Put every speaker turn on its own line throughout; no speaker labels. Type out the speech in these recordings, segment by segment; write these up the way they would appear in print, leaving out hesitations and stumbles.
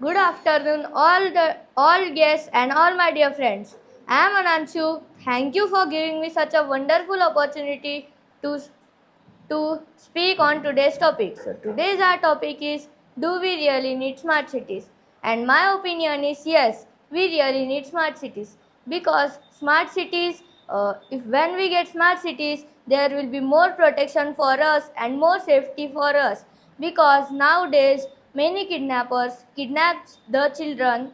Good afternoon, all guests and all my dear friends. I am Ananchu. Thank you for giving me such a wonderful opportunity to speak on today's topic. So today's our topic is, do we really need smart cities? And my opinion is yes, we really need smart cities, because smart cities, if when we get smart cities, there will be more protection for us and more safety for us, because nowadays many kidnappers kidnap the children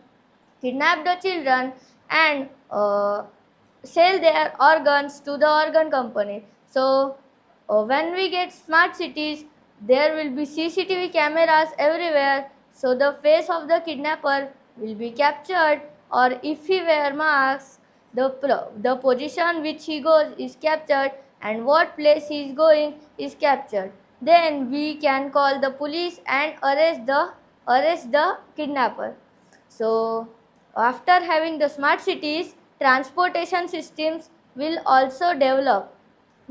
and sell their organs to the organ company. So when we get smart cities, there will be CCTV cameras everywhere, so the face of the kidnapper will be captured, or if he wear mask, the position which he goes is captured, and what place he is going is captured. Then we can call the police and arrest the kidnapper. So after having the smart cities, transportation systems will also develop,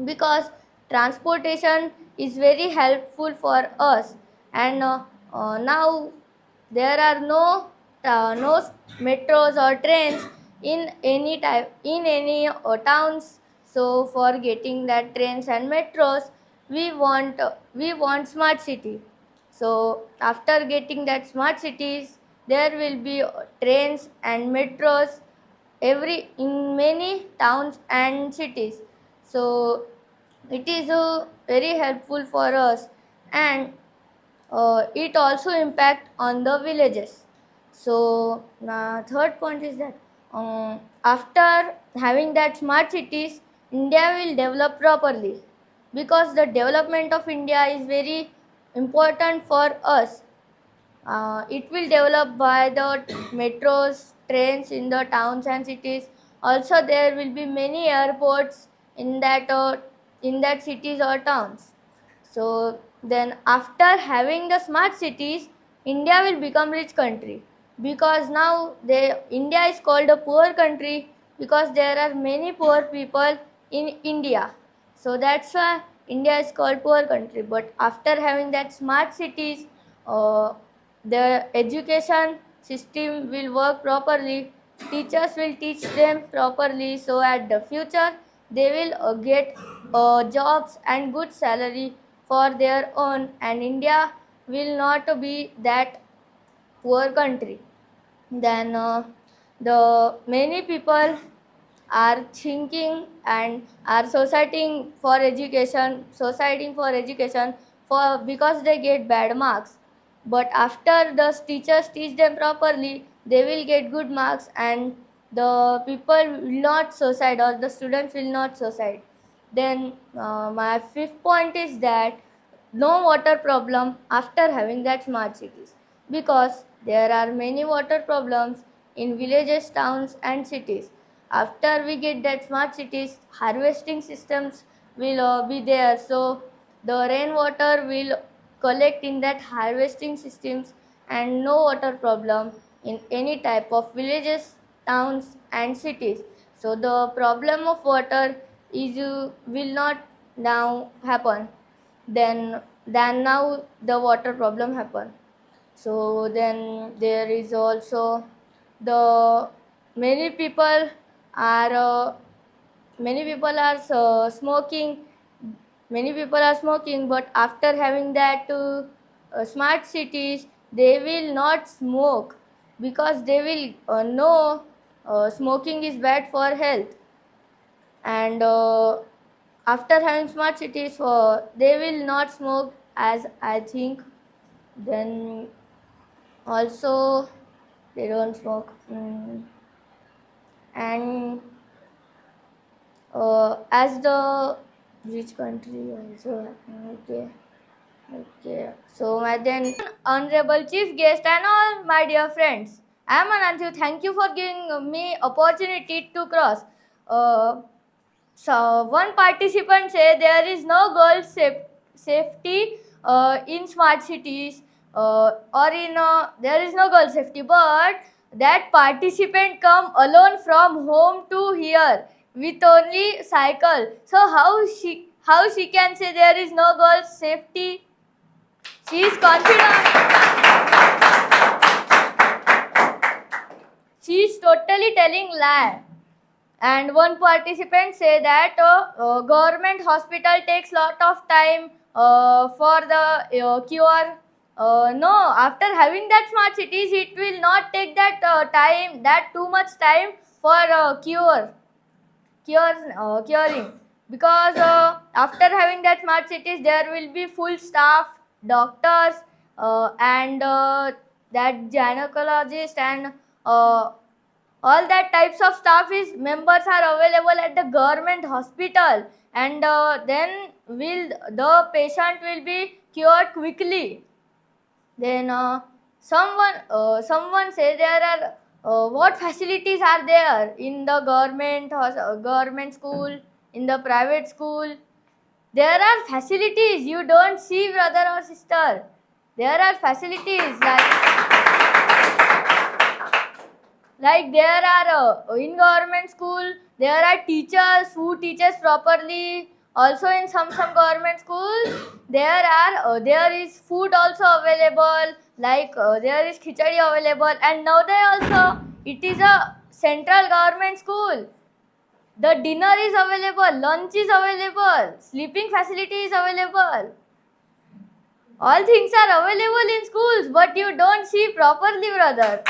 because transportation is very helpful for us, and now there are no metros or trains in any towns. So for getting that trains and metros, we want smart city. So after getting that smart cities, there will be trains and metros every in many towns and cities. So it is very helpful for us, and it also impact on the villages. So third point is that after having that smart cities, India will develop properly, because the development of India is very important for us. It will develop by the metros, trains in the towns and cities. Also, there will be many airports in that cities or towns. So then, after having the smart cities, India will become rich country, because now India is called a poor country, because there are many poor people in India. So that's why India is called poor country. But after having that smart cities, uh, the education system will work properly, teachers will teach them properly, so at the future they will get jobs and good salary for their own, and India will not be that poor country. Then the many people are thinking and are societing for education, for because they get bad marks. But after the teachers teach them properly, they will get good marks, and the people will not suicide, or the students will not suicide. Then my fifth point is that no water problem after having that smart cities, because there are many water problems in villages, towns and cities. After we get that smart cities, harvesting systems will be there, so the rainwater will collect in that harvesting systems, and no water problem in any type of villages, towns and cities. So the problem of water is will not now happen. Then now the water problem happen. So then there is also the many people are smoking. Many people are smoking, but after having that smart cities, they will not smoke, because they will know smoking is bad for health. And after having smart cities, they will not smoke, as I think. Then also they don't smoke. And as the rich country also. Okay. Okay. So my then honorable chief guest and all my dear friends, I am Ananthu. Thank you for giving me opportunity to cross. Uh, so one participant say there is no girl safety in smart cities, or in there is no girl safety, but that participant come alone from home to here with only cycle. So how she can say there is no girl safety? She is confident. she is totally telling lie. And one participant say that government hospital takes lot of time for the cure. No, after having that smart cities, it will not take that time, that too much time for curing, because after having that smart cities there will be full staff, doctors, and that gynecologist, and all that types of staff is members are available at the government hospital, and then will the patient will be cured quickly. Then someone say there are what facilities are there in the government school, in the private school. There are facilities you don't see, brother or sister. There are facilities like there are in government school there are teachers who teaches properly. Also in some government schools there is food also available, like there is khichdi available. And nowadays also it is a central government school, the dinner is available, lunch is available, sleeping facility is available. All things are available in schools, but you don't see properly, brother.